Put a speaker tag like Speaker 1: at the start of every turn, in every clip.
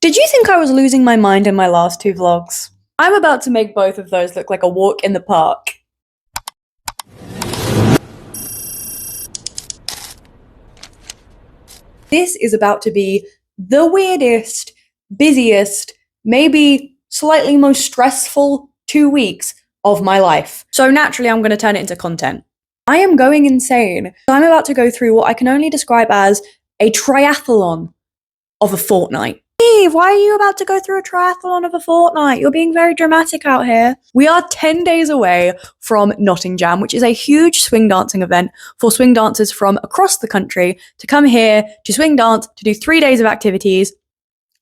Speaker 1: Did you think I was losing my mind in my last two vlogs? I'm about to make both of those look like a walk in the park. This is about to be the weirdest, busiest, maybe slightly most stressful 2 weeks of my life. So naturally, I'm going to turn it into content. I am going insane. I'm about to go through what I can only describe as a triathlon of a fortnight. Eve, why are you about to go through a triathlon of a fortnight? You're being very dramatic out here. We are 10 days away from Nottingjam, which is a huge swing dancing event for swing dancers from across the country to come here to swing dance, to do 3 days of activities.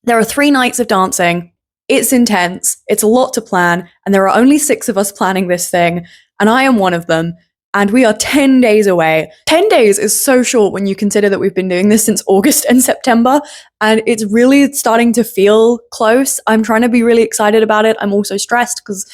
Speaker 1: There are 3 nights of dancing. It's intense. It's a lot to plan. And there are only 6 of us planning this thing. And I am one of them. And we are 10 days away. 10 days is so short when you consider that we've been doing this since August and September, and it's really starting to feel close. I'm trying to be really excited about it. I'm also stressed because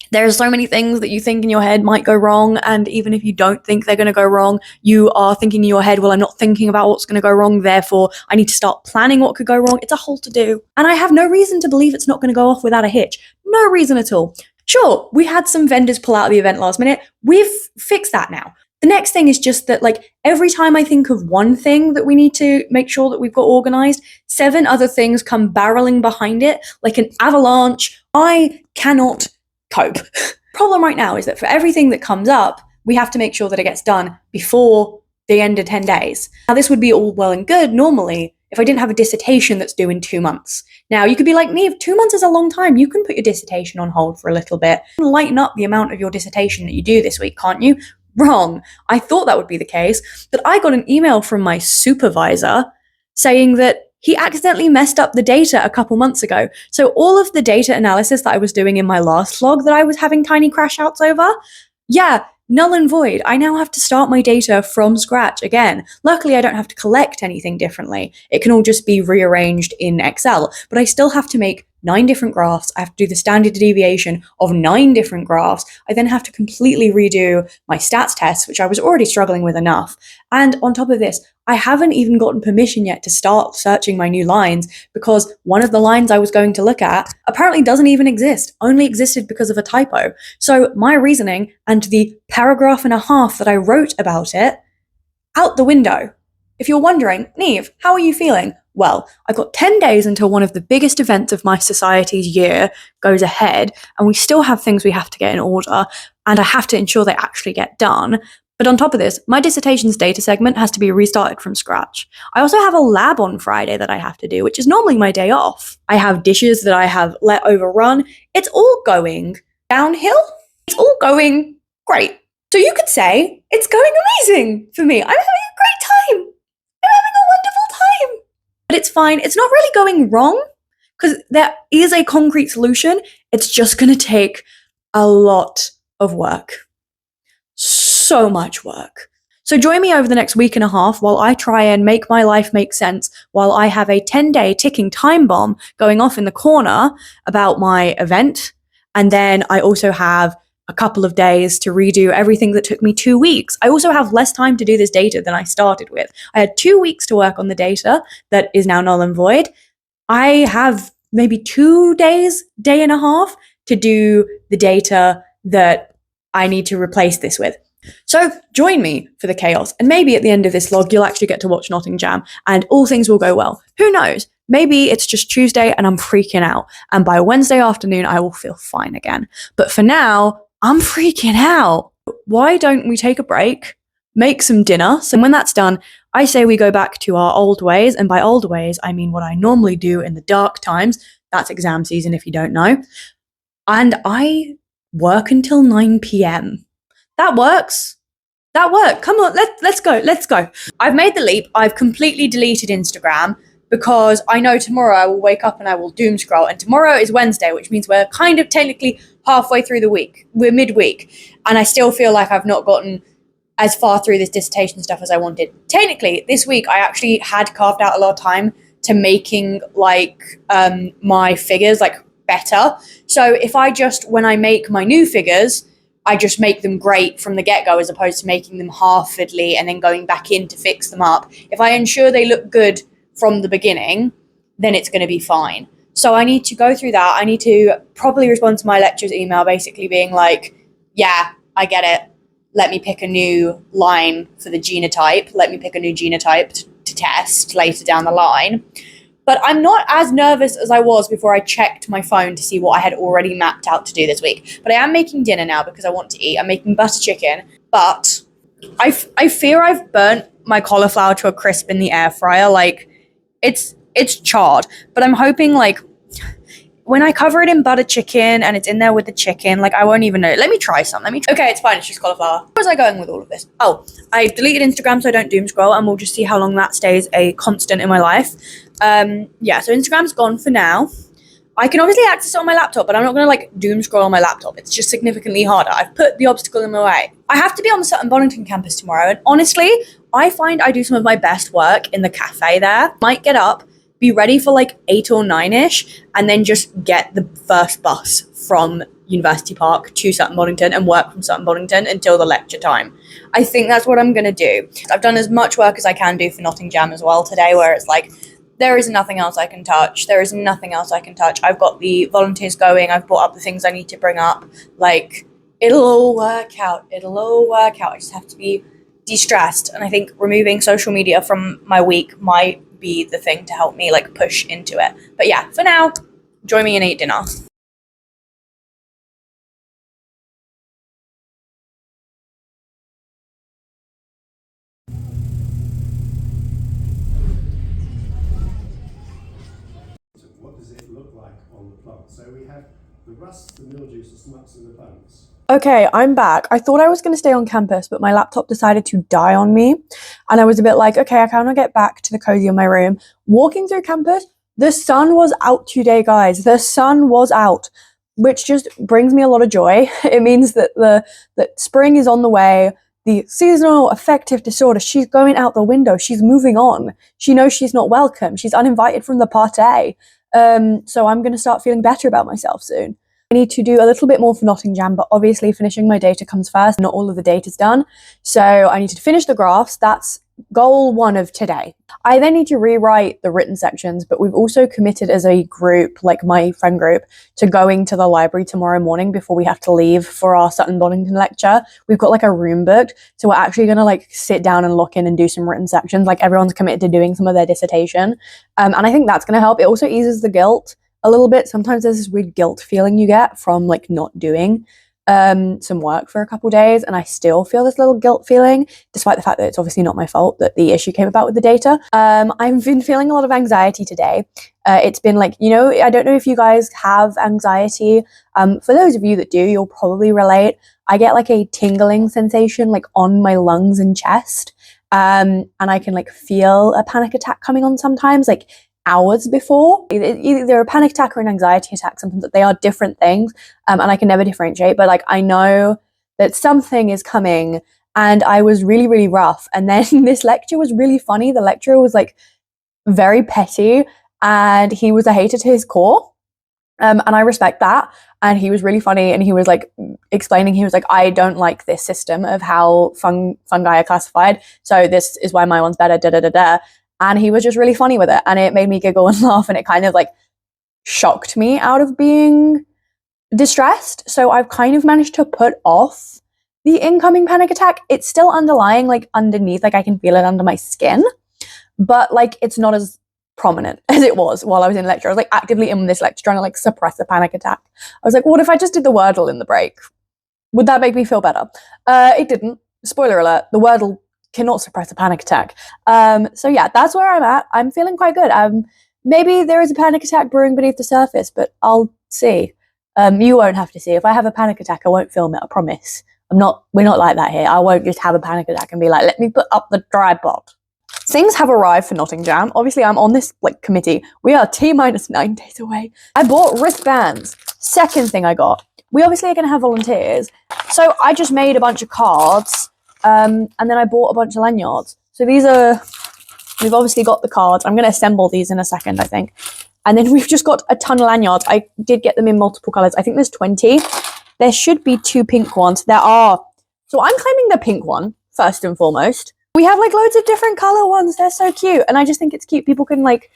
Speaker 1: there are so many things that you think in your head might go wrong, and even if you don't think they're going to go wrong, you are thinking in your head, well, I'm not thinking about what's going to go wrong, therefore I need to start planning what could go wrong. It's a whole to-do. And I have no reason to believe it's not going to go off without a hitch. No reason at all. Sure, we had some vendors pull out of the event last minute. We've fixed that now. The next thing is just that, like, every time I think of one thing that we need to make sure that we've got organized, 7 other things come barreling behind it like an avalanche. I cannot cope. Problem right now is that for everything that comes up, we have to make sure that it gets done before the end of 10 days. Now, this would be all well and good normally if I didn't have a dissertation that's due in 2 months. Now, you could be like, Neve, 2 months is a long time. You can put your dissertation on hold for a little bit and lighten up the amount of your dissertation that you do this week, can't you? Wrong. I thought that would be the case, but I got an email from my supervisor saying that he accidentally messed up the data a couple months ago. So all of the data analysis that I was doing in my last vlog that I was having tiny crash outs over, yeah, null and void. I now have to start my data from scratch again. Luckily, I don't have to collect anything differently. It can all just be rearranged in Excel, but I still have to make 9 different graphs. I have to do the standard deviation of 9 different graphs. I then have to completely redo my stats tests, which I was already struggling with enough. And on top of this, I haven't even gotten permission yet to start searching my new lines because one of the lines I was going to look at apparently doesn't even exist, only existed because of a typo. So my reasoning and the paragraph and a half that I wrote about it, out the window. If you're wondering, Neve, how are you feeling? Well, I've got 10 days until one of the biggest events of my society's year goes ahead, and we still have things we have to get in order, and I have to ensure they actually get done. But on top of this, my dissertation's data segment has to be restarted from scratch. I also have a lab on Friday that I have to do, which is normally my day off. I have dishes that I have let overrun. It's all going downhill. It's all going great. So you could say it's going amazing for me. I'm having a great time. I'm having a wonderful time. But it's fine. It's not really going wrong because there is a concrete solution. It's just going to take a lot of work. So much work. So join me over the next week and a half while I try and make my life make sense, while I have a 10-day ticking time bomb going off in the corner about my event. And then I also have a couple of days to redo everything that took me 2 weeks. I also have less time to do this data than I started with. I had 2 weeks to work on the data that is now null and void. I have maybe 2 days, day and a half to do the data that I need to replace this with. So join me for the chaos, and maybe at the end of this vlog you'll actually get to watch Nottingjam and all things will go well. Who knows? Maybe it's just Tuesday and I'm freaking out, and by Wednesday afternoon I will feel fine again. But for now, I'm freaking out. Why don't we take a break, make some dinner, so when that's done, I say we go back to our old ways, and by old ways I mean what I normally do in the dark times. That's exam season if you don't know. And I work until 9 p.m. That works. That worked. Come on, let's go. Let's go. I've made the leap. I've completely deleted Instagram because I know tomorrow I will wake up and I will doom scroll. And tomorrow is Wednesday, which means we're kind of technically halfway through the week. We're midweek. And I still feel like I've not gotten as far through this dissertation stuff as I wanted. Technically, this week I actually had carved out a lot of time to making like my figures like better. So if I just, when I make my new figures, I just make them great from the get-go as opposed to making them half fiddly and then going back in to fix them up. If I ensure they look good from the beginning, then it's going to be fine. So I need to go through that. I need to properly respond to my lecturer's email, basically being like, yeah, I get it. Let me pick a new line for the genotype. Let me pick a new genotype to test later down the line. But I'm not as nervous as I was before I checked my phone to see what I had already mapped out to do this week. But I am making dinner now because I want to eat. I'm making butter chicken, but I fear I've burnt my cauliflower to a crisp in the air fryer. Like, it's charred, but I'm hoping, like, when I cover it in butter chicken and it's in there with the chicken, like, I won't even know. Let me try some. Okay, it's fine. It's just cauliflower. Where was I going with all of this? Oh, I deleted Instagram so I don't doom scroll, and we'll just see how long that stays a constant in my life. Yeah, so Instagram's gone for now. I can obviously access it on my laptop, but I'm not going to, like, doom scroll on my laptop. It's just significantly harder. I've put the obstacle in my way. I have to be on the Sutton Bonington campus tomorrow, and honestly, I find I do some of my best work in the cafe there. Might get up, be ready for like 8 or 9ish, and then just get the first bus from University Park to Sutton Bonington and work from Sutton Bonington until the lecture time. I think that's what I'm going to do. I've done as much work as I can do for Nottingjam as well today, where it's like, there is nothing else I can touch. There is nothing else I can touch. I've got the volunteers going. I've brought up the things I need to bring up. Like, it'll all work out. It'll all work out. I just have to be de-stressed. And I think removing social media from my week might be the thing to help me, like, push into it. But yeah, for now, join me and eat dinner.
Speaker 2: What does it look like on the plant? So we have the rust, the mildews, the smuts, and the bugs.
Speaker 1: Okay, I'm back. I thought I was going to stay on campus, but my laptop decided to die on me. And I was a bit like, okay, I kind of get back to the cozy of my room. Walking through campus, the sun was out today, guys. The sun was out, which just brings me a lot of joy. It means that that spring is on the way. The seasonal affective disorder, she's going out the window. She's moving on. She knows she's not welcome. She's uninvited from the party. So I'm going to start feeling better about myself soon. I need to do a little bit more for Nottingjam, but obviously finishing my data comes first. Not all of the data's done. So I need to finish the graphs. That's goal 1 of today. I then need to rewrite the written sections, but we've also committed as a group, like my friend group, to going to the library tomorrow morning before we have to leave for our Sutton Bonington lecture. We've got like a room booked, so we're actually going to like sit down and lock in and do some written sections. Like, everyone's committed to doing some of their dissertation. And I think that's going to help. It also eases the guilt a little bit. Sometimes there's this weird guilt feeling you get from like not doing some work for a couple days, and I still feel this little guilt feeling, despite the fact that it's obviously not my fault that the issue came about with the data. I've been feeling a lot of anxiety today. It's been like, you know, I don't know if you guys have anxiety. For those of you that do, you'll probably relate. I get like a tingling sensation like on my lungs and chest, and I can like feel a panic attack coming on sometimes, like hours before. Either a panic attack or an anxiety attack, sometimes they are different things, and I can never differentiate, but like I know that something is coming, and I was really, really rough. And then this lecture was really funny. The lecturer was like very petty, and he was a hater to his core, and I respect that. And he was really funny, and he was like explaining, he was like, I don't like this system of how fungi are classified, so this is why my one's better, da da da da. And he was just really funny with it, and it made me giggle and laugh, and it kind of like shocked me out of being distressed. So I've kind of managed to put off the incoming panic attack. It's still underlying, like underneath, like I can feel it under my skin, but like it's not as prominent as it was while I was in lecture. I was like actively in this lecture trying to like suppress a panic attack. I was like, what if I just did the Wordle in the break? Would that make me feel better? It didn't. Spoiler alert, the Wordle cannot suppress a panic attack. So yeah, that's where I'm at. I'm feeling quite good. Maybe there is a panic attack brewing beneath the surface, but I'll see. You won't have to see. If I have a panic attack, I won't film it, I promise. We're not like that here. I won't just have a panic attack and be like, let me put up the tripod. Things have arrived for Nottingjam. Obviously, I'm on this like committee. We are T-minus 9 days away. I bought wristbands. Second thing I got. We obviously are going to have volunteers. So I just made a bunch of cards, and then I bought a bunch of lanyards. So we've obviously got the cards. I'm going to assemble these in a second, I think. And then we've just got a ton of lanyards. I did get them in multiple colors. I think there's 20. There should be 2 pink ones. There are. So I'm claiming the pink one, first and foremost. We have like loads of different color ones. They're so cute. And I just think it's cute. People can like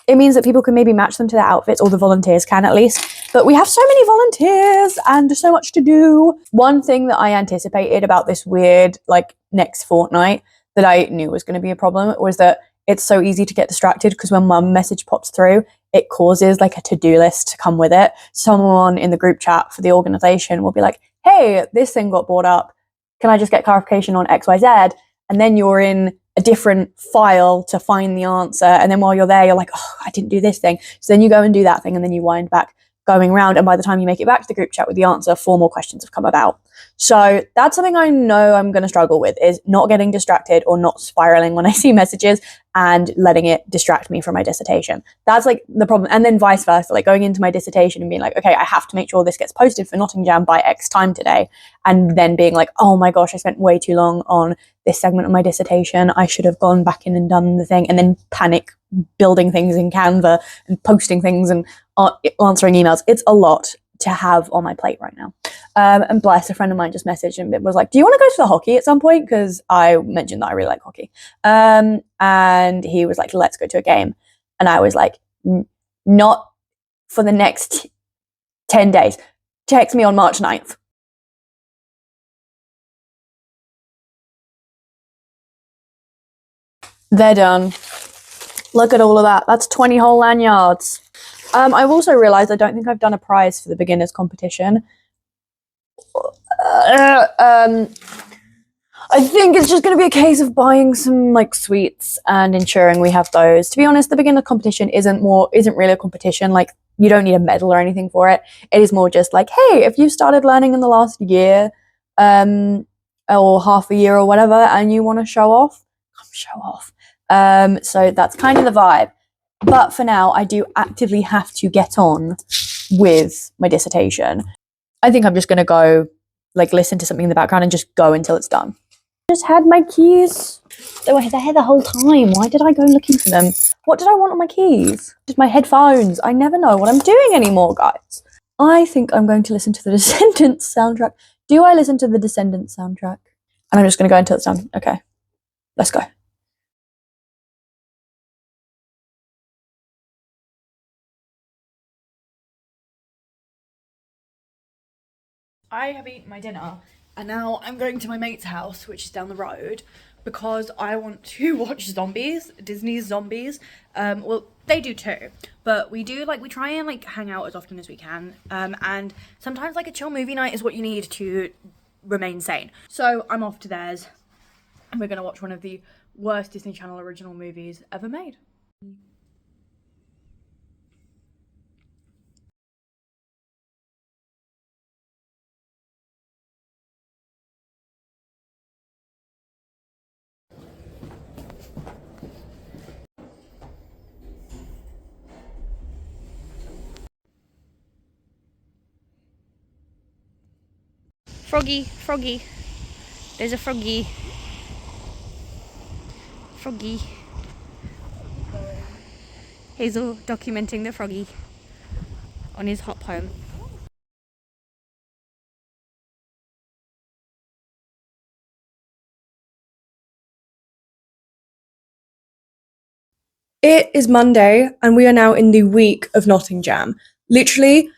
Speaker 1: it means that people can maybe match them to their outfits, or the volunteers can at least. But we have so many volunteers and so much to do. One thing that I anticipated about this weird, like, next fortnight that I knew was going to be a problem was that it's so easy to get distracted, because when one message pops through, it causes like a to-do list to come with it. Someone in the group chat for the organization will be like, hey, this thing got brought up. Can I just get clarification on XYZ? And then you're in a different file to find the answer. And then while you're there, you're like, oh, I didn't do this thing. So then you go and do that thing, and then you wind back going around. And by the time you make it back to the group chat with the answer, 4 more questions have come about. So that's something I know I'm going to struggle with, is not getting distracted or not spiraling when I see messages and letting it distract me from my dissertation. That's like the problem. And then vice versa, like going into my dissertation and being like, okay, I have to make sure this gets posted for Nottingjam by X time today. And then being like, oh my gosh, I spent way too long on this segment of my dissertation. I should have gone back in and done the thing. And then panic building things in Canva and posting things and answering emails. It's a lot to have on my plate right now. And bless, a friend of mine just messaged and was like, do you want to go to the hockey at some point? Because I mentioned that I really like hockey. And he was like, let's go to a game. And I was like, not for the next 10 days. Text me on March 9th. They're done. Look at all of that. That's 20 whole lanyards. I've also realised I don't think I've done a prize for the beginners competition. I think it's just going to be a case of buying some like sweets and ensuring we have those. To be honest, the beginner competition isn't really a competition. Like, you don't need a medal or anything for it. It is more just like, hey, if you started learning in the last year, or half a year or whatever, and you want to show off, come show off. So that's kind of the vibe. But for now, I do actively have to get on with my dissertation. I think I'm just going to go, like, listen to something in the background and just go until it's done. I just had my keys. They were there the whole time. Why did I go looking for them? What did I want on my keys? Just my headphones. I never know what I'm doing anymore, guys. I think I'm going to listen to the Descendants soundtrack. Do I listen to the Descendants soundtrack? And I'm just going to go until it's done. Okay, let's go. I have eaten my dinner, and now I'm going to my mate's house, which is down the road, because I want to watch zombies, Disney's zombies. Well, they do too, but we try and like hang out as often as we can. And sometimes like a chill movie night is what you need to remain sane. So I'm off to theirs, and we're gonna watch one of the worst Disney Channel original movies ever made. Froggy, froggy. There's a froggy. Froggy. Hazel documenting the froggy on his hop home. It is Monday, and we are now in the week of Nottingjam. Literally,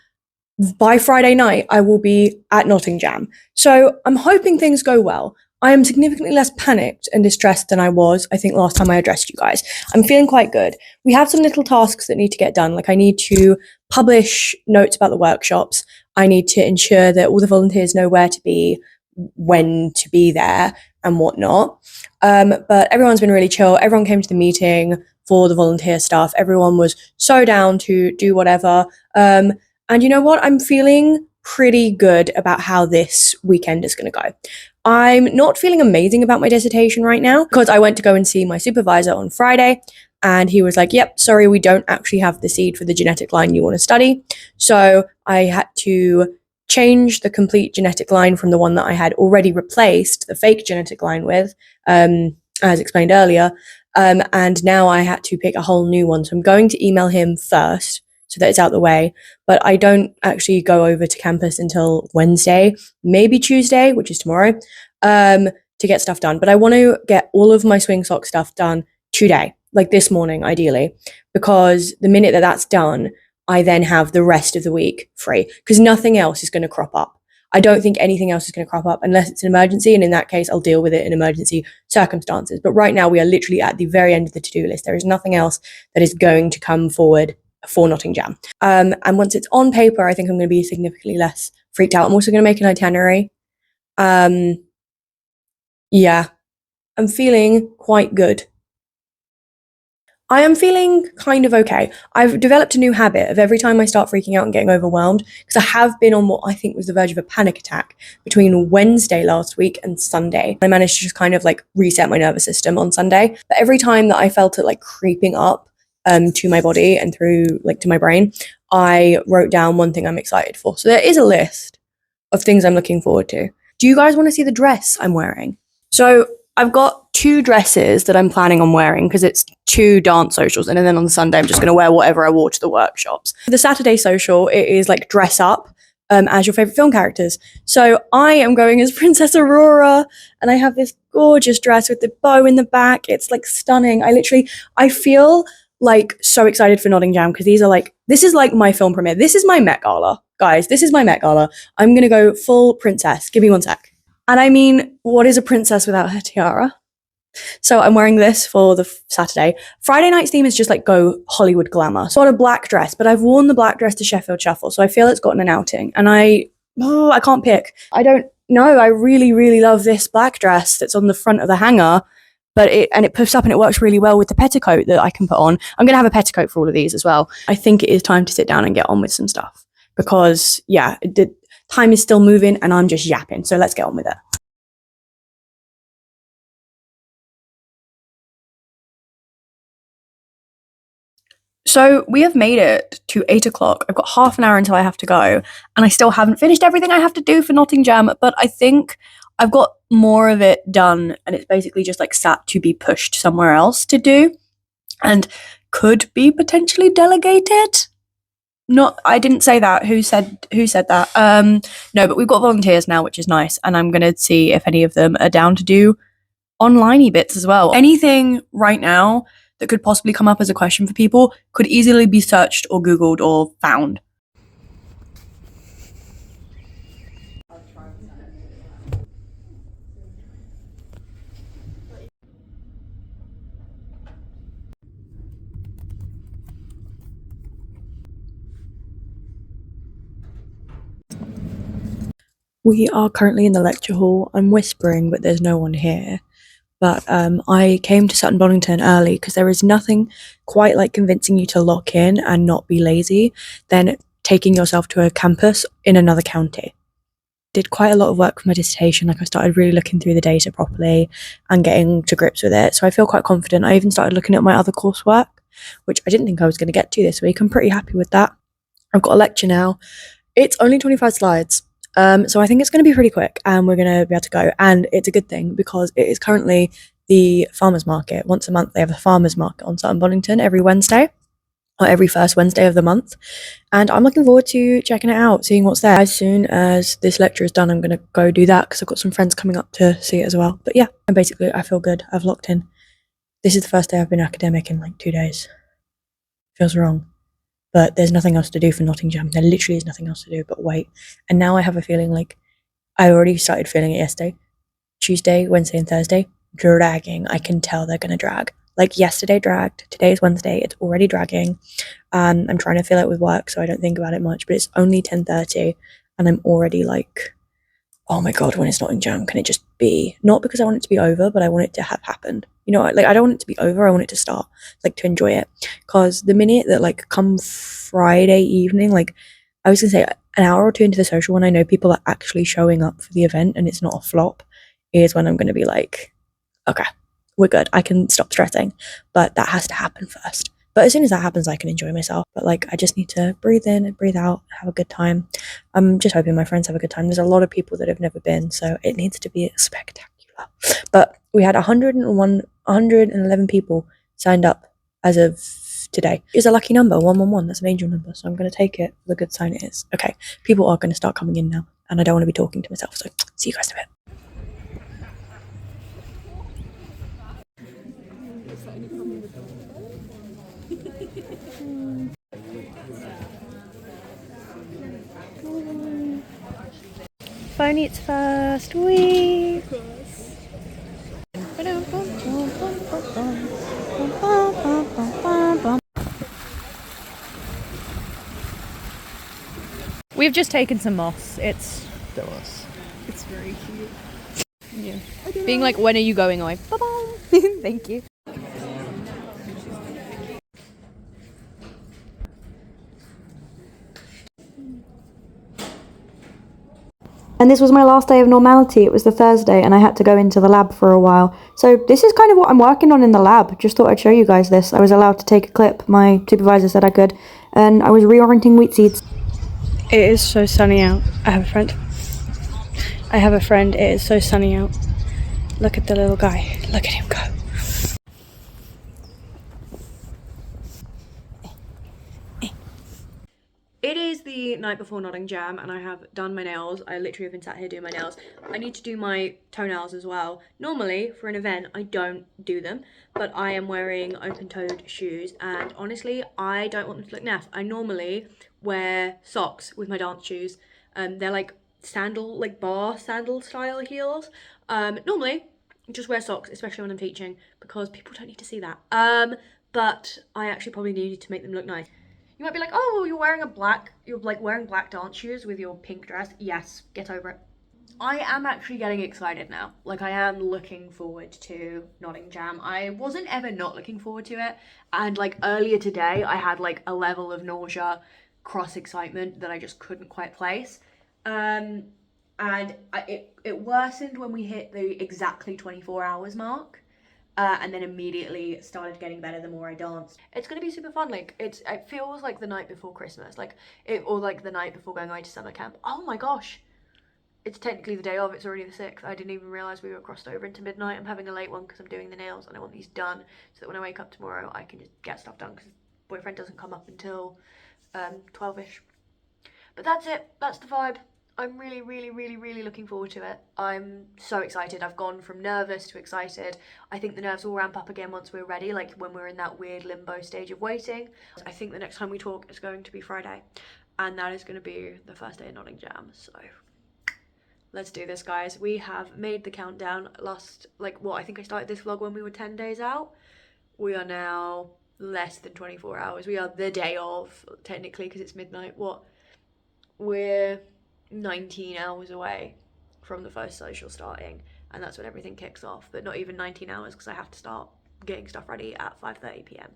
Speaker 1: by Friday night, I will be at Nottingjam. So I'm hoping things go well. I am significantly less panicked and distressed than I was, I think, last time I addressed you guys. I'm feeling quite good. We have some little tasks that need to get done. Like, I need to publish notes about the workshops. I need to ensure that all the volunteers know where to be, when to be there, and whatnot. But everyone's been really chill. Everyone came to the meeting for the volunteer stuff. Everyone was so down to do whatever. And you know what? I'm feeling pretty good about how this weekend is going to go. I'm not feeling amazing about my dissertation right now, because I went to go and see my supervisor on Friday, and he was like, yep, sorry, we don't actually have the seed for the genetic line you want to study. So I had to change the complete genetic line from the one that I had already replaced the fake genetic line with, as explained earlier. And now I had to pick a whole new one. So I'm going to email him first, so that it's out the way. But I don't actually go over to campus until Wednesday, maybe Tuesday, which is tomorrow, to get stuff done. But I want to get all of my swing sock stuff done today. like this morning, ideally, because the minute that that's done, I then have the rest of the week free because nothing else is going to crop up. I don't think anything else is going to crop up unless it's an emergency. And in that case, I'll deal with it in emergency circumstances. But right now, we are literally at the very end of the to-do list. There is nothing else that is going to come forward for Nottingjam. And once it's on paper, I think I'm going to be significantly less freaked out. I'm also going to make an itinerary. Yeah, I'm feeling quite good. I am feeling kind of okay. I've developed a new habit of every time I start freaking out and getting overwhelmed, because I have been on what I think was the verge of a panic attack between Wednesday last week and Sunday. I managed to just kind of like reset my nervous system on Sunday. But every time that I felt it like creeping up to my body and through like to my brain, I wrote down one thing I'm excited for. So there is a list of things I'm looking forward to. Do you guys want to see the dress I'm wearing? So I've got 2 dresses that I'm planning on wearing because it's 2 dance socials, and then on the Sunday I'm just going to wear whatever I wore to the workshops. For the Saturday social, it is like dress up as your favorite film characters. So I am going as Princess Aurora, and I have this gorgeous dress with the bow in the back. It's like stunning. I feel like so excited for Nottingjam because this is like my film premiere. This is my Met Gala, guys. This is my Met Gala. I'm going to go full princess. Give me one sec. And I mean, what is a princess without her tiara? So I'm wearing this for the Saturday. Friday night's theme is just like go Hollywood glamour. So I got a black dress, but I've worn the black dress to Sheffield Shuffle, so I feel it's gotten an outing. And I can't pick. I don't know. I really, really love this black dress that's on the front of the hanger, but it puffs up and it works really well with the petticoat that I can put on. I'm going to have a petticoat for all of these as well. I think it is time to sit down and get on with some stuff because, yeah, the time is still moving and I'm just yapping. So let's get on with it. So we have made it to 8 o'clock. I've got half an hour until I have to go, and I still haven't finished everything I have to do for Nottingjam, but I think I've got more of it done, and it's basically just like sat to be pushed somewhere else to do, and could be potentially delegated. I didn't say that. Who said that? No, but we've got volunteers now, which is nice, and I'm gonna see if any of them are down to do online-y bits as well. Anything right now that could possibly come up as a question for people could easily be searched or Googled or found. We are currently in the lecture hall. I'm whispering, but there's no one here. But I came to Sutton Bonington early because there is nothing quite like convincing you to lock in and not be lazy than taking yourself to a campus in another county. Did quite a lot of work for my dissertation. Like I started really looking through the data properly and getting to grips with it. So I feel quite confident. I even started looking at my other coursework, which I didn't think I was going to get to this week. I'm pretty happy with that. I've got a lecture now. It's only 25 slides. So I think it's going to be pretty quick and we're going to be able to go. And it's a good thing because it is currently the farmers market. Once a month, they have a farmers market on Sutton Bonington every Wednesday, or every first Wednesday of the month. And I'm looking forward to checking it out, seeing what's there. As soon as this lecture is done, I'm going to go do that because I've got some friends coming up to see it as well. But yeah, and basically I feel good. I've locked in. This is the first day I've been academic in like 2 days. Feels wrong. But there's nothing else to do for Nottingjam. There literally is nothing else to do but wait. And now I have a feeling like I already started feeling it yesterday. Tuesday, Wednesday, and Thursday, dragging. I can tell they're going to drag. Like yesterday dragged. Today is Wednesday. It's already dragging. I'm trying to fill it with work so I don't think about it much. But it's only 10:30 and I'm already like, oh my God, when it's Nottingjam, can it just be? Not because I want it to be over, but I want it to have happened. You know, like I don't want it to be over. I want it to start, like to enjoy it. Because the minute that like come Friday evening, like I was gonna say an hour or two into the social, when I know people are actually showing up for the event and it's not a flop, is when I'm gonna be like, okay, we're good. I can stop stressing, but that has to happen first. But as soon as that happens, I can enjoy myself. But like, I just need to breathe in and breathe out, have a good time. I'm just hoping my friends have a good time. There's a lot of people that have never been, so it needs to be spectacular. But we had 111 people signed up as of today. It's a lucky number, 111. That's an angel number, so I'm going to take it for the good sign it is. Okay, people are going to start coming in now, and I don't want to be talking to myself, so see you guys in a bit. Phone its first week. We've just taken some moss. It's the moss.
Speaker 3: It's very cute.
Speaker 1: Yeah. Being like, when are you going away? Thank you. And this was my last day of normality. It was the Thursday and I had to go into the lab for a while. So this is kind of what I'm working on in the lab. Just thought I'd show you guys this. I was allowed to take a clip. My supervisor said I could. And I was reorienting wheat seeds. It is so sunny out. I have a friend. It is so sunny out. Look at the little guy. Look at him go. It is the night before Nottingjam and I have done my nails. I literally have been sat here doing my nails. I need to do my toenails as well. Normally, for an event, I don't do them, but I am wearing open-toed shoes and honestly, I don't want them to look naff. I normally wear socks with my dance shoes. They're like sandal, like bar sandal style heels. Normally, I just wear socks, especially when I'm teaching, because people don't need to see that. But I actually probably needed to make them look nice. You might be like, oh, you're like wearing black dance shoes with your pink dress. Yes, get over it. I am actually getting excited now. Like, I am looking forward to Nottingjam. I wasn't ever not looking forward to it. And like earlier today, I had like a level of nausea, cross excitement that I just couldn't quite place. And it worsened when we hit the exactly 24 hours mark. And then immediately started getting better the more I danced. It's gonna be super fun. Like it feels like the night before Christmas, or like the night before going away to summer camp. Oh my gosh, it's technically the day of. It's already the 6th. I didn't even realize we were crossed over into midnight. I'm having a late one because I'm doing the nails and I want these done so that when I wake up tomorrow I can just get stuff done because boyfriend doesn't come up until 12ish. But that's it. That's the vibe. I'm really, really, really, really looking forward to it. I'm so excited. I've gone from nervous to excited. I think the nerves will ramp up again once we're ready, like when we're in that weird limbo stage of waiting. I think the next time we talk is going to be Friday, and that is going to be the first day of Nottingjam. So let's do this, guys. We have made the countdown I think I started this vlog when we were 10 days out. We are now less than 24 hours. We are the day of, technically, because it's midnight. We're 19 hours away from the first social starting, and that's when everything kicks off, but not even 19 hours because I have to start getting stuff ready at 5:30 p.m.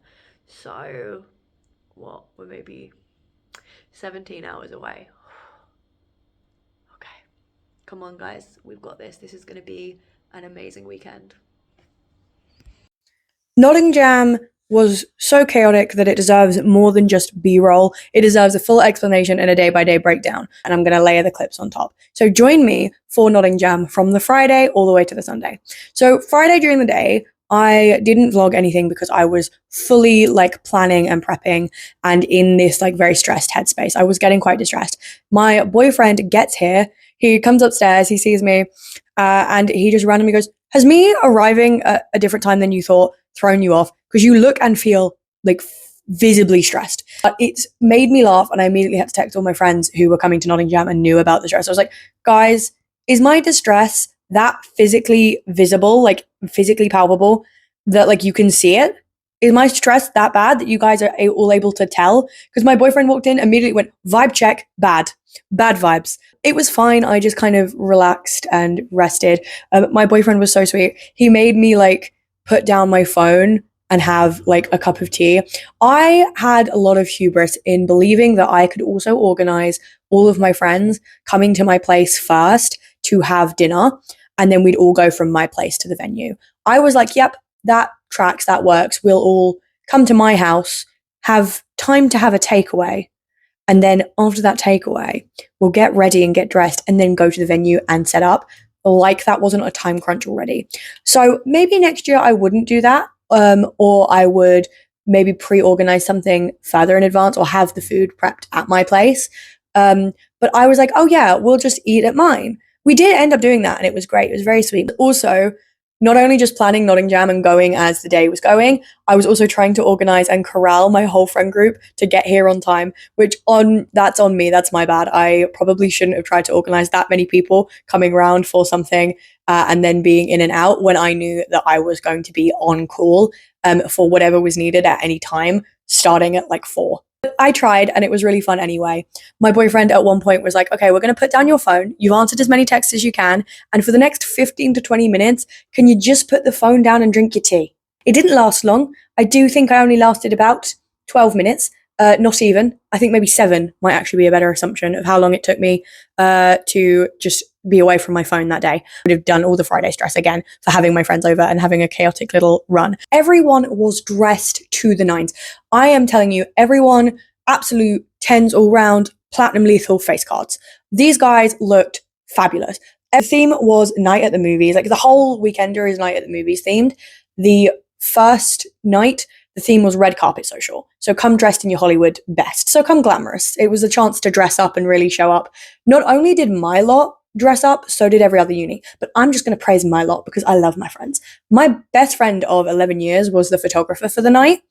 Speaker 1: So we're maybe 17 hours away. Okay, come on guys, we've got this. This is going to be an amazing weekend. Nottingjam was so chaotic that it deserves more than just B-roll. It deserves a full explanation and a day-by-day breakdown, and I'm going to layer the clips on top. So join me for Nottingjam from the Friday all the way to the Sunday. So Friday during the day, I didn't vlog anything because I was fully like planning and prepping and in this like very stressed headspace. I was getting quite distressed. My boyfriend gets here, he comes upstairs, he sees me, and he just randomly goes, has me arriving at a different time than you thought thrown you off? Because you look and feel like visibly stressed. But it's made me laugh, and I immediately had to text all my friends who were coming to Nottingjam and knew about the stress. I was like, guys, is my distress that physically visible, like physically palpable, that like you can see it? Is my stress that bad that you guys are all able to tell? Because my boyfriend walked in, immediately went, vibe check, bad vibes. It was fine. I just kind of relaxed and rested. My boyfriend was so sweet. He made me like put down my phone and have like a cup of tea. I had a lot of hubris in believing that I could also organize all of my friends coming to my place first to have dinner, and then we'd all go from my place to the venue. I was like, yep, that tracks, that works. We'll all come to my house, have time to have a takeaway, and then after that takeaway, we'll get ready and get dressed and then go to the venue and set up. Like that wasn't a time crunch already. So maybe next year I wouldn't do that. Or I would maybe pre-organize something further in advance or have the food prepped at my place. But I was like, oh yeah, we'll just eat at mine. We did end up doing that and it was great. It was very sweet. Also, not only just planning Nottingjam and going as the day was going, I was also trying to organize and corral my whole friend group to get here on time, that's on me. That's my bad. I probably shouldn't have tried to organize that many people coming around for something and then being in and out when I knew that I was going to be on call for whatever was needed at any time, starting at like 4. I tried and it was really fun anyway. My boyfriend at one point was like, okay, we're going to put down your phone. You've answered as many texts as you can. And for the next 15 to 20 minutes, can you just put the phone down and drink your tea? It didn't last long. I do think I only lasted about 12 minutes. Not even. I think maybe 7 might actually be a better assumption of how long it took me to just be away from my phone that day. I would have done all the Friday stress again for having my friends over and having a chaotic little run. Everyone was dressed to the nines. I am telling you, everyone, absolute 10s all round, platinum lethal face cards. These guys looked fabulous. The theme was night at the movies. Like the whole weekender is night at the movies themed. The first night, the theme was red carpet social. So come dressed in your Hollywood best. So come glamorous. It was a chance to dress up and really show up. Not only did my lot dress up, so did every other uni. But I'm just going to praise my lot because I love my friends. My best friend of 11 years was the photographer for the night,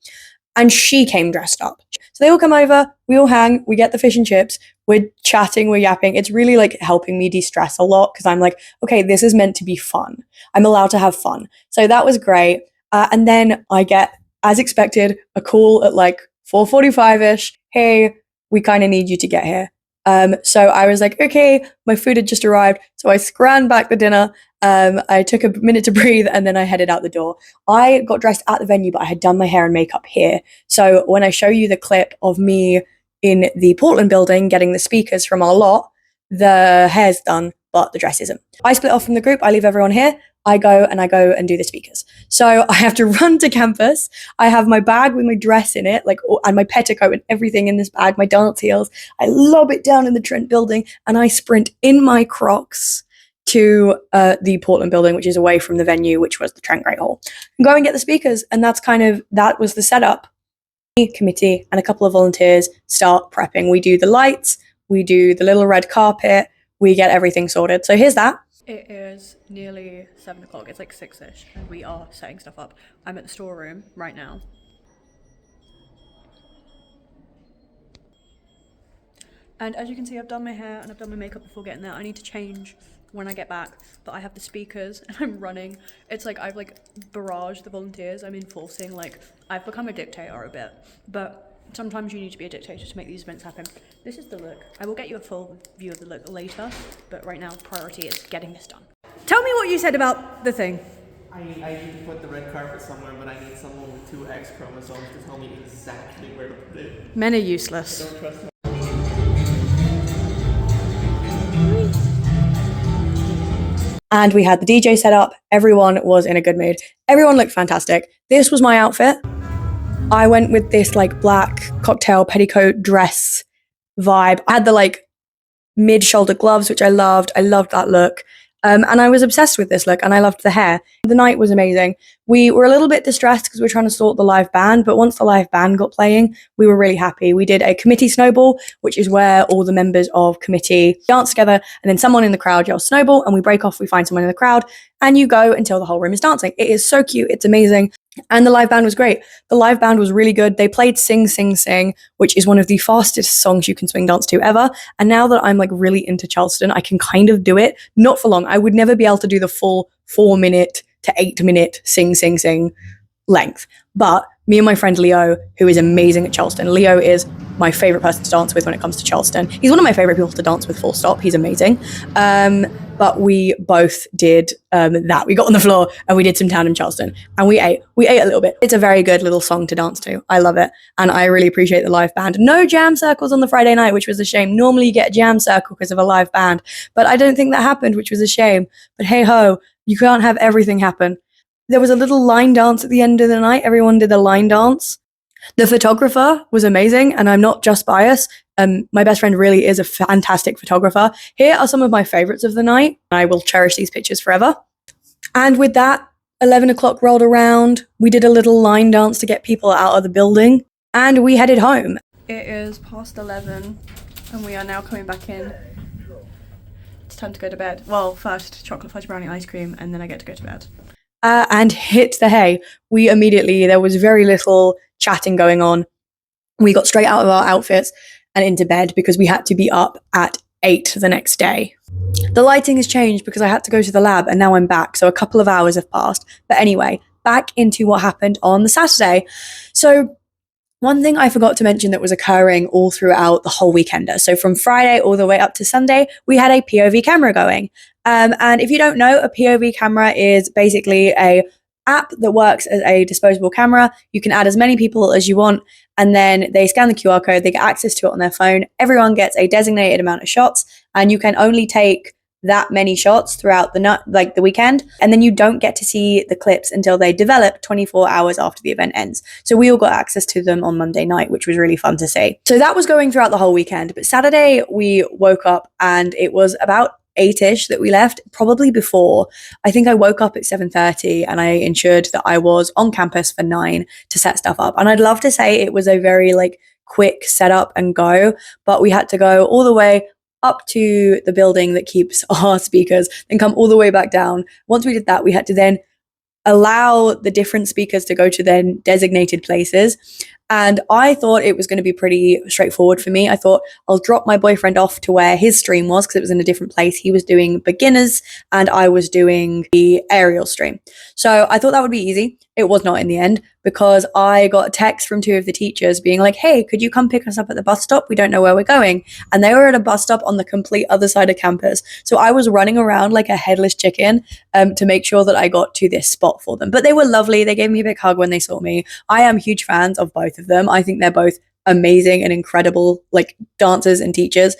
Speaker 1: and she came dressed up. So they all come over, we all hang, we get the fish and chips, we're chatting, we're yapping. It's really like helping me de-stress a lot because I'm like, okay, this is meant to be fun. I'm allowed to have fun. So that was great. And then I get, as expected, a call at like 4:45ish. Hey, we kind of need you to get here. So I was like, okay, my food had just arrived. So I scran back the dinner. I took a minute to breathe and then I headed out the door. I got dressed at the venue, but I had done my hair and makeup here. So when I show you the clip of me in the Portland building getting the speakers from our lot, the hair's done, but the dress isn't. I split off from the group. I leave everyone here. I go and do the speakers. So I have to run to campus. I have my bag with my dress in it, and my petticoat and everything in this bag, my dance heels. I lob it down in the Trent building and I sprint in my Crocs to the Portland building, which is away from the venue, which was the Trent Great Hall. Go and get the speakers. And that was the setup. Committee and a couple of volunteers start prepping. We do the lights, we do the little red carpet, we get everything sorted. So here's that. It is nearly 7 o'clock. It's like 6ish, and we are setting stuff up. I'm at the storeroom right now. And as you can see, I've done my hair and I've done my makeup before getting there. I need to change when I get back, but I have the speakers and I'm running. It's like I've barraged the volunteers. I'm enforcing, I've become a dictator a bit, but sometimes you need to be a dictator to make these events happen. This is the look. I will get you a full view of the look later, but right now priority is getting this done. Tell me what you said about the thing.
Speaker 3: I need to put the red carpet somewhere, but I need someone with 2 X chromosomes to tell me exactly where to put it.
Speaker 1: Men are useless.
Speaker 3: I don't trust me.
Speaker 1: And we had the DJ set up. Everyone was in a good mood. Everyone looked fantastic. This was my outfit. I went with this black cocktail petticoat dress vibe. I had the mid-shoulder gloves, which I loved. I loved that look. And I was obsessed with this look and I loved the hair. The night was amazing. We were a little bit distressed because we were trying to sort the live band, but once the live band got playing, we were really happy. We did a committee snowball, which is where all the members of committee dance together and then someone in the crowd yells snowball and we break off, we find someone in the crowd and you go until the whole room is dancing. It is so cute. It's amazing. And the live band was great. The live band was really good. They played Sing, Sing, Sing, which is one of the fastest songs you can swing dance to ever. And now that I'm really into Charleston, I can kind of do it. Not for long. I would never be able to do the full 4-minute to 8-minute Sing, Sing, Sing length. But me and my friend Leo, who is amazing at Charleston. Leo is my favorite person to dance with when it comes to Charleston. He's one of my favorite people to dance with, full stop. He's amazing. But we both did that. We got on the floor and we did some Town in Charleston and we ate. We ate a little bit. It's a very good little song to dance to. I love it. And I really appreciate the live band. No jam circles on the Friday night, which was a shame. Normally you get a jam circle because of a live band, but I don't think that happened, which was a shame. But hey ho, you can't have everything happen. There was a little line dance at the end of the night. Everyone did a line dance. The photographer was amazing, and I'm not just biased. My best friend really is a fantastic photographer. Here are some of my favorites of the night. I will cherish these pictures forever. And with that, 11 o'clock rolled around. We did a little line dance to get people out of the building, and we headed home. It is past 11, and we are now coming back in. It's time to go to bed. Well, first chocolate fudge brownie ice cream, and then I get to go to bed. and hit the hay. There was very little chatting going on. We got straight out of our outfits and into bed because we had to be up at 8 the next day. The lighting has changed because I had to go to the lab and now I'm back. So a couple of hours have passed. But anyway, back into what happened on the Saturday. So one thing I forgot to mention that was occurring all throughout the whole weekender. So from Friday all the way up to Sunday, we had a POV camera going. And if you don't know, a POV camera is basically a app that works as a disposable camera. You can add as many people as you want, and then they scan the QR code, they get access to it on their phone. Everyone gets a designated amount of shots, and you can only take that many shots throughout the weekend, and then you don't get to see the clips until they develop 24 hours after the event ends. So we all got access to them on Monday night, which was really fun to see. So that was going throughout the whole weekend, but Saturday we woke up and it was about 8ish that we left, probably before. I think I woke up at 7:30 and I ensured that I was on campus for 9 to set stuff up. And I'd love to say it was a very quick setup and go, but we had to go all the way up to the building that keeps our speakers, then come all the way back down. Once we did that, we had to then allow the different speakers to go to their designated places. And I thought it was going to be pretty straightforward for me. I thought I'll drop my boyfriend off to where his stream was because it was in a different place. He was doing beginners and I was doing the aerial stream. So I thought that would be easy. It was not in the end because I got a text from 2 of the teachers being like, hey, could you come pick us up at the bus stop? We don't know where we're going. And they were at a bus stop on the complete other side of campus. So I was running around like a headless chicken to make sure that I got to this spot for them. But they were lovely. They gave me a big hug when they saw me. I am huge fans of both of them. I think they're both amazing and incredible dancers and teachers.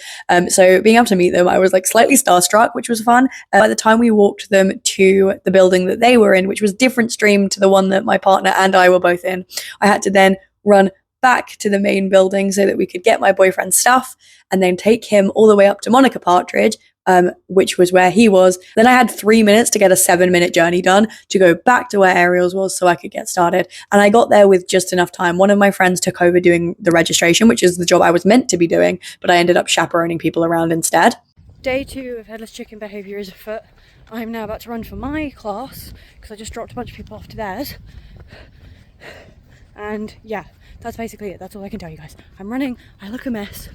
Speaker 1: So being able to meet them, I was slightly starstruck, which was fun. By the time we walked them to the building that they were in, which was different stream to the one that my partner and I were both in, I had to then run back to the main building so that we could get my boyfriend's stuff and then take him all the way up to Monica Partridge, which was where he was. Then I had 3 minutes to get a 7-minute journey done to go back to where Ariel's was so I could get started. And I got there with just enough time. One of my friends took over doing the registration, which is the job I was meant to be doing, but I ended up chaperoning people around instead. Day 2 of headless chicken behaviour is afoot. I'm now about to run for my class because I just dropped a bunch of people off to theirs. And yeah, that's basically it. That's all I can tell you guys. I'm running. I look a mess.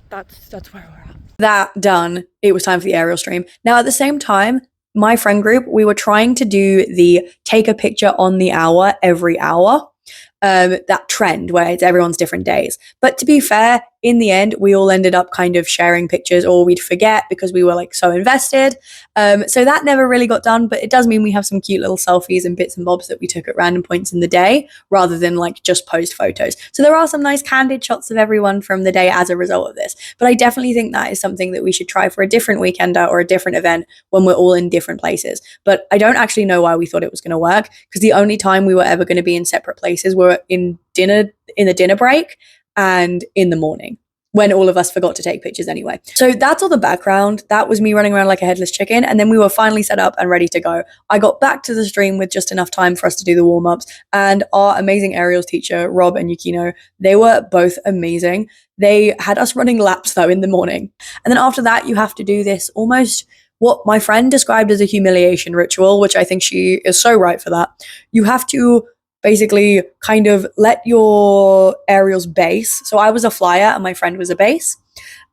Speaker 1: That's where we're at. That done, it was time for the aerial stream. Now, at the same time, my friend group, we were trying to do the take a picture on the hour every hour, that trend where it's everyone's different days. But to be fair, in the end, we all ended up kind of sharing pictures or we'd forget because we were so invested. So that never really got done, but it does mean we have some cute little selfies and bits and bobs that we took at random points in the day rather than just post photos. So there are some nice candid shots of everyone from the day as a result of this. But I definitely think that is something that we should try for a different weekender or a different event when we're all in different places. But I don't actually know why we thought it was going to work because the only time we were ever going to be in separate places were in the dinner break and in the morning when all of us forgot to take pictures anyway. So that's all the background. That was me running around like a headless chicken. And then we were finally set up and ready to go. I got back to the stream with just enough time for us to do the warm-ups. And our amazing aerials teacher, Rob and Yukino, they were both amazing. They had us running laps though in the morning. And then after that, you have to do this almost what my friend described as a humiliation ritual, which I think she is so right for that. You have to basically kind of let your aerials base. So I was a flyer and my friend was a base.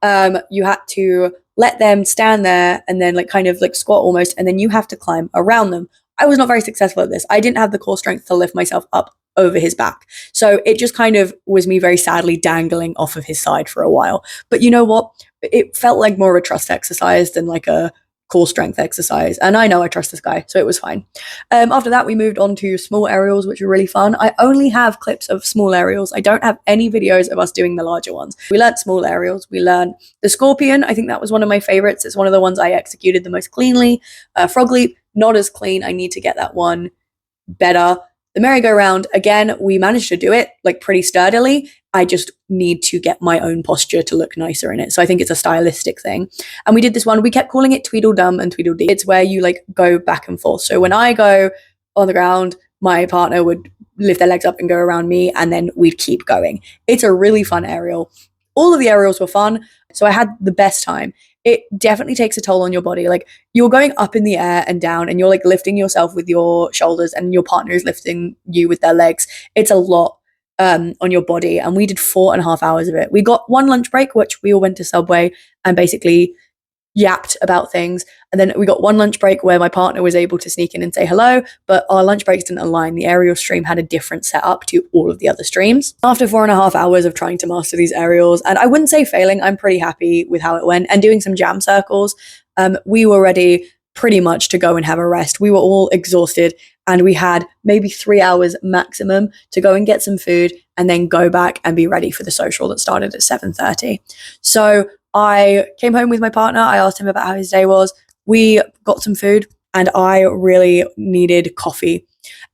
Speaker 1: You had to let them stand there and then kind of squat almost, and then you have to climb around them. I was not very successful at this. I didn't have the core strength to lift myself up over his back. So it just kind of was me very sadly dangling off of his side for a while. But you know what? It felt like more of a trust exercise than a core strength exercise, and I know I trust this guy, so it was fine. After that, we moved on to small aerials, which were really fun. I only have clips of small aerials. I don't have any videos of us doing the larger ones. We learned small aerials. We learned the scorpion. I think that was one of my favorites. It's one of the ones I executed the most cleanly. Frog leap, not as clean. I need to get that one better. The merry-go-round, again, we managed to do it pretty sturdily. I just need to get my own posture to look nicer in it. So I think it's a stylistic thing. And we did this one, we kept calling it Tweedledum and Tweedledee. It's where you go back and forth. So when I go on the ground, my partner would lift their legs up and go around me, and then we'd keep going. It's a really fun aerial. All of the aerials were fun, so I had the best time. It definitely takes a toll on your body. Like, you're going up in the air and down, and you're like lifting yourself with your shoulders, and your partner is lifting you with their legs. It's a lot on your body, and we did 4.5 hours of it. We got one lunch break, which we all went to Subway and basically yapped about things, and then we got one lunch break where my partner was able to sneak in and say hello, but our lunch breaks didn't align. The aerial stream had a different setup to all of the other streams. After 4.5 hours of trying to master these aerials, and I wouldn't say failing, I'm pretty happy with how it went, and doing some jam circles, we were ready pretty much to go and have a rest. We were all exhausted, and we had maybe 3 hours maximum to go and get some food and then go back and be ready for the social that started at 7:30. So I came home with my partner. I asked him about how his day was. We got some food, and I really needed coffee.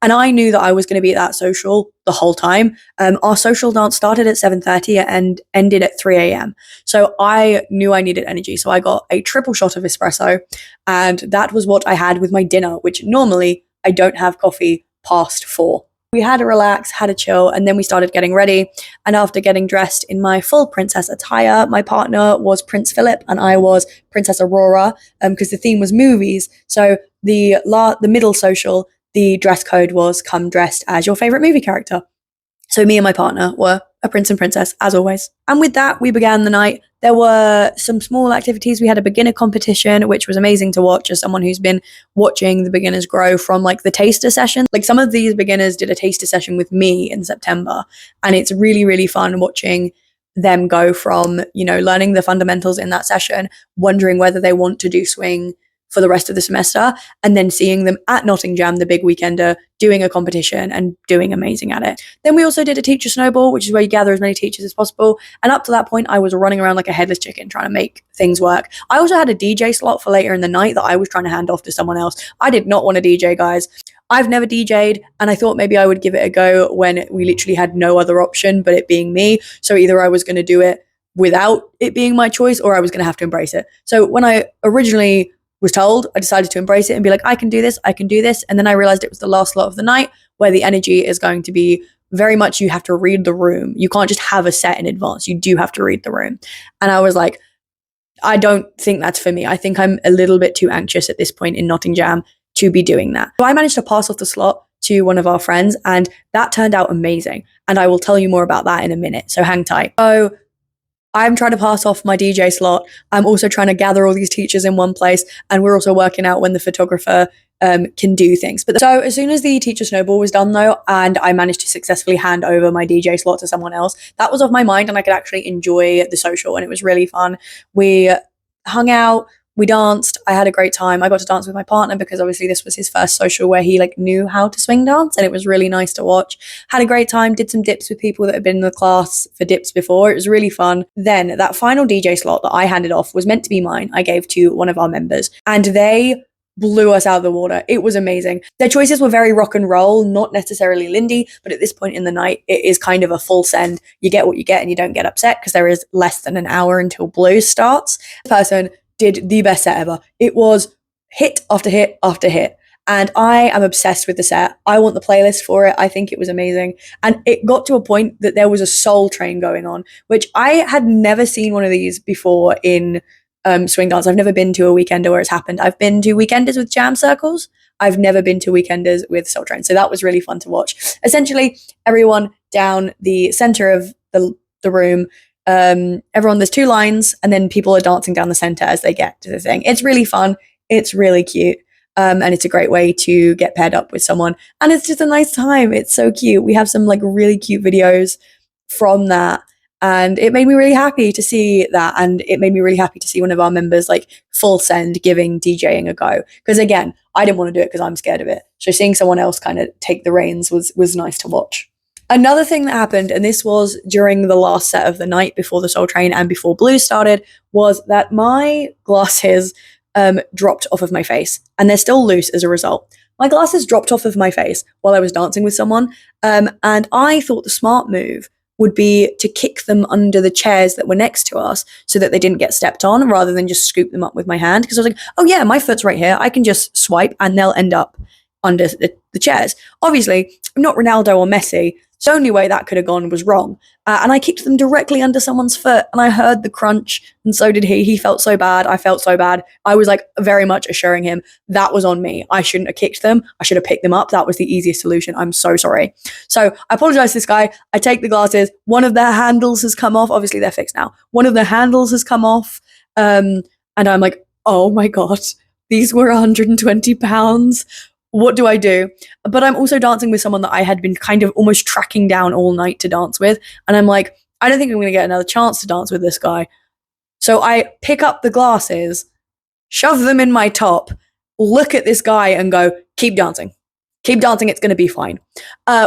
Speaker 1: And I knew that I was going to be at that social the whole time. Our social dance started at 7:30 and ended at 3 a.m. So I knew I needed energy. So I got a triple shot of espresso, and that was what I had with my dinner, which normally I don't have coffee past 4. We had a relax, had a chill, and then we started getting ready. And after getting dressed in my full princess attire, my partner was Prince Philip and I was Princess Aurora, because the theme was movies. So the middle social, the dress code was come dressed as your favorite movie character. So me and my partner were a prince and princess, as always. And with that, we began the night. There were some small activities. We had a beginner competition, which was amazing to watch as someone who's been watching the beginners grow from like the taster session. Like, some of these beginners did a taster session with me in September, and it's really, really fun watching them go from, learning the fundamentals in that session, wondering whether they want to do swing for the rest of the semester, and then seeing them at Nottingjam, the big weekender, doing a competition and doing amazing at it. Then we also did a teacher snowball, which is where you gather as many teachers as possible. And up to that point, I was running around like a headless chicken trying to make things work. I also had a DJ slot for later in the night that I was trying to hand off to someone else. I did not want to DJ, guys. I've never DJ'd, and I thought maybe I would give it a go when we literally had no other option but it being me. So either I was going to do it without it being my choice, or I was going to have to embrace it. So when I originally was told, I decided to embrace it and be like, I can do this. And then I realized it was the last slot of the night, where the energy is going to be very much, you have to read the room. You can't just have a set in advance. You do have to read the room. And I was like, I don't think that's for me. I think I'm a little bit too anxious at this point in Nottingjam to be doing that. So I managed to pass off the slot to one of our friends, and that turned out amazing. And I will tell you more about that in a minute. So hang tight. So I'm trying to pass off my DJ slot. I'm also trying to gather all these teachers in one place, and we're also working out when the photographer can do things. But so as soon as the teacher snowball was done, though, and I managed to successfully hand over my DJ slot to someone else, that was off my mind, and I could actually enjoy the social, and it was really fun. We hung out. We danced. I had a great time. I got to dance with my partner because obviously this was his first social where he knew how to swing dance, and it was really nice to watch. Had a great time. Did some dips with people that had been in the class for dips before. It was really fun. Then that final DJ slot that I handed off was meant to be mine. I gave to one of our members, and they blew us out of the water. It was amazing. Their choices were very rock and roll, not necessarily Lindy, but at this point in the night, it is kind of a full send. You get what you get and you don't get upset because there is less than an hour until blues starts. This person did the best set ever. It was hit after hit after hit. And I am obsessed with the set. I want the playlist for it. I think it was amazing. And it got to a point that there was a soul train going on, which I had never seen one of these before in swing dance. I've never been to a weekender where it's happened. I've been to weekenders with jam circles. I've never been to weekenders with soul train. So that was really fun to watch. Essentially, everyone down the center of the room, everyone, there's 2 lines, and then people are dancing down the center as they get to the thing. It's really fun. It's really cute. And it's a great way to get paired up with someone. And it's just a nice time. It's so cute. We have some really cute videos from that. And it made me really happy to see that. And it made me really happy to see one of our members full send giving DJing a go. Because again, I didn't want to do it because I'm scared of it. So seeing someone else kind of take the reins was nice to watch. Another thing that happened, and this was during the last set of the night before the Soul Train and before Blues started, was that my glasses dropped off of my face, and they're still loose as a result. My glasses dropped off of my face while I was dancing with someone, and I thought the smart move would be to kick them under the chairs that were next to us so that they didn't get stepped on, rather than just scoop them up with my hand. Because I was like, oh yeah, my foot's right here. I can just swipe and they'll end up under the chairs. Obviously, I'm not Ronaldo or Messi, So the only way that could have gone was wrong. And I kicked them directly under someone's foot, and I heard the crunch, and so did he. He felt so bad. I felt so bad. I was like very much assuring him that was on me. I shouldn't have kicked them. I should have picked them up. That was the easiest solution. I'm so sorry. So I apologize to this guy. I take the glasses. One of their handles has come off. Obviously, they're fixed now. One of the handles has come off. And I'm like, oh my God, these were 120 pounds. What do I do? But I'm also dancing with someone that I had been kind of almost tracking down all night to dance with. And I'm like, I don't think I'm going to get another chance to dance with this guy. So I pick up the glasses, shove them in my top, look at this guy and go, keep dancing. Keep dancing, it's going to be fine.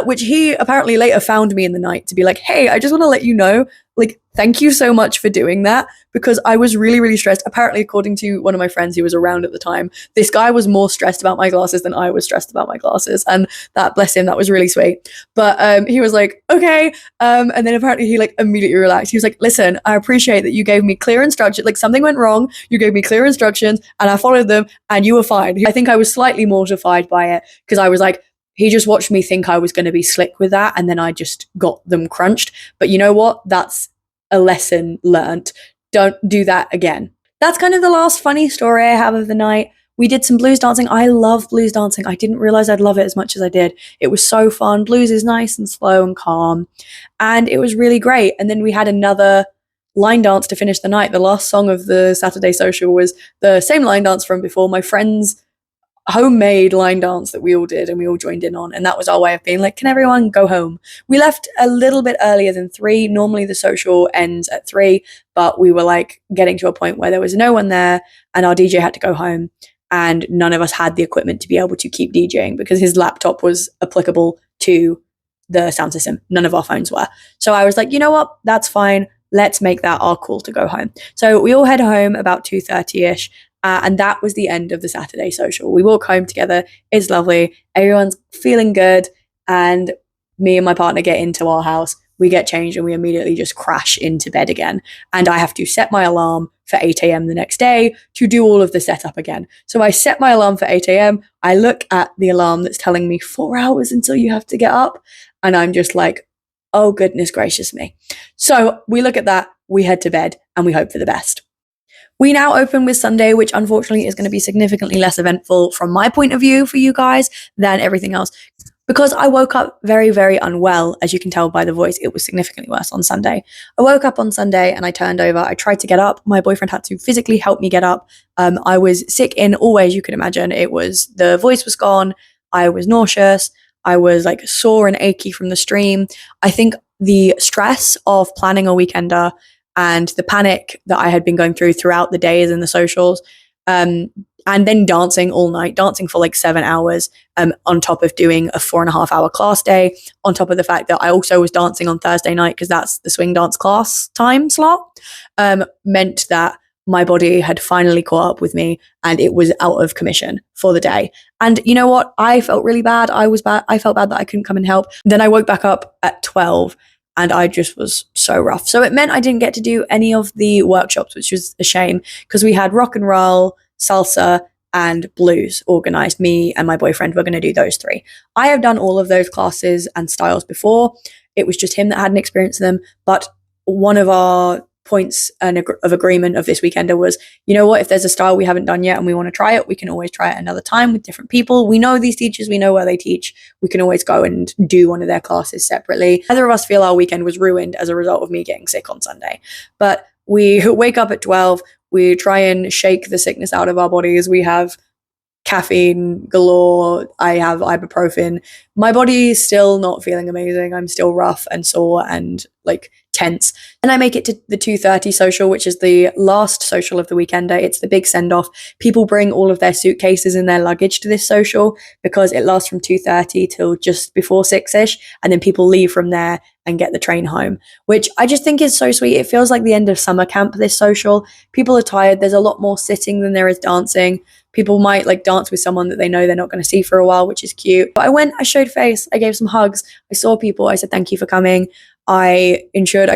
Speaker 1: Which he apparently later found me in the night to be like, hey, I just want to let you know, like, thank you so much for doing that, because I was really, really stressed. Apparently, according to one of my friends who was around at the time, this guy was more stressed about my glasses than I was stressed about my glasses. And that, bless him, that was really sweet. But he was like, okay. And then apparently he like immediately relaxed. He was like, listen, I appreciate that you gave me clear instructions. Like something went wrong. You gave me clear instructions and I followed them and you were fine. I think I was slightly mortified by it because I was like, he just watched me think I was going to be slick with that, and then I just got them crunched. But you know what? That's a lesson learnt. Don't do that again. That's kind of the last funny story I have of the night. We did some blues dancing. I love blues dancing. I didn't realize I'd love it as much as I did. It was so fun. Blues is nice and slow and calm, and it was really great. And then we had another line dance to finish the night. The last song of the Saturday social was the same line dance from before. My friend's homemade line dance that we all did and we all joined in on, and that was our way of being like, can everyone go home? We left a little bit earlier than 3. Normally the social ends at 3, but we were like getting to a point where there was no one there and our DJ had to go home, and none of us had the equipment to be able to keep DJing because his laptop was applicable to the sound system. None of our phones were. So I was like, you know what, that's fine, let's make that our call to go home. So we all head home about 2:30ish. And that was the end of the Saturday social. We walk home together. It's lovely. Everyone's feeling good. And me and my partner get into our house. We get changed and we immediately just crash into bed again. And I have to set my alarm for 8 a.m. the next day to do all of the setup again. So I set my alarm for 8 a.m. I look at the alarm that's telling me 4 hours until you have to get up. And I'm just like, oh, goodness gracious me. So we look at that. We head to bed and we hope for the best. We now open with Sunday, which unfortunately is going to be significantly less eventful from my point of view for you guys than everything else. Because I woke up very, very unwell, as you can tell by the voice, it was significantly worse on Sunday. I woke up on Sunday and I turned over. I tried to get up. My boyfriend had to physically help me get up. I was sick in all ways you could imagine. The voice was gone. I was nauseous. I was like sore and achy from the stream. I think the stress of planning a weekender and the panic that I had been going through throughout the days and the socials, and then dancing all night, dancing for like 7 hours, on top of doing a 4.5-hour class day, on top of the fact that I also was dancing on Thursday night because that's the swing dance class time slot, meant that my body had finally caught up with me and it was out of commission for the day. And you know what? I felt really bad. I felt bad that I couldn't come and help. Then I woke back up at 12 and I just was so rough. So it meant I didn't get to do any of the workshops, which was a shame because we had rock and roll, salsa, and blues organized. Me and my boyfriend were going to do those 3. I have done all of those classes and styles before. It was just him that hadn't experienced them. But one of our points of agreement of this weekender was, you know what, if there's a style we haven't done yet and we want to try it, we can always try it another time with different people. We know these teachers, we know where they teach. We can always go and do one of their classes separately. Neither of us feel our weekend was ruined as a result of me getting sick on Sunday. But we wake up at 12, we try and shake the sickness out of our bodies. We have caffeine galore. I have ibuprofen. My body is still not feeling amazing. I'm still rough and sore and like tense. And I make it to the 2:30 social, which is the last social of the weekender. It's the big send-off. People bring all of their suitcases and their luggage to this social because it lasts from 2:30 till just before 6ish, and then people leave from there and get the train home, which I just think is so sweet. It feels like the end of summer camp, this social. People are tired. There's a lot more sitting than there is dancing. People might like dance with someone that they know they're not going to see for a while, which is cute. But I went, I showed face, I gave some hugs, I saw people, I said thank you for coming. I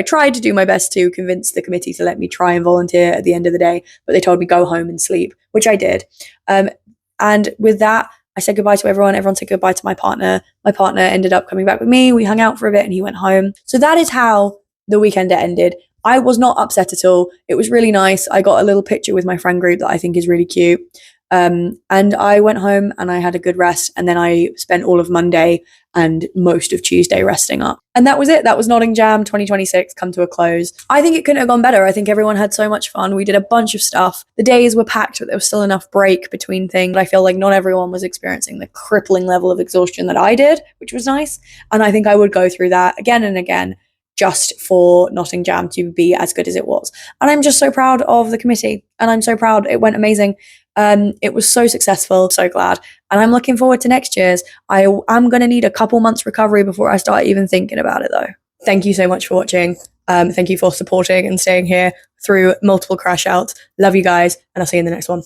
Speaker 1: tried to do my best to convince the committee to let me try and volunteer at the end of the day, but they told me go home and sleep, which I did. And with that, I said goodbye to everyone. Everyone said goodbye to my partner. My partner ended up coming back with me. We hung out for a bit and he went home. So that is how the weekend ended. I was not upset at all. It was really nice. I got a little picture with my friend group that I think is really cute. And I went home and I had a good rest. And then I spent all of Monday and most of Tuesday resting up. And that was it. That was Nottingjam 2026 come to a close. I think it couldn't have gone better. I think everyone had so much fun. We did a bunch of stuff. The days were packed, but there was still enough break between things. I feel like not everyone was experiencing the crippling level of exhaustion that I did, which was nice. And I think I would go through that again and again just for Nottingjam to be as good as it was. And I'm just so proud of the committee. And I'm so proud. It went amazing. It was so successful, so glad. And I'm looking forward to next year's. I am going to need a couple months recovery before I start even thinking about it though. Thank you so much for watching. Thank you for supporting and staying here through multiple crash outs. Love you guys, and I'll see you in the next one.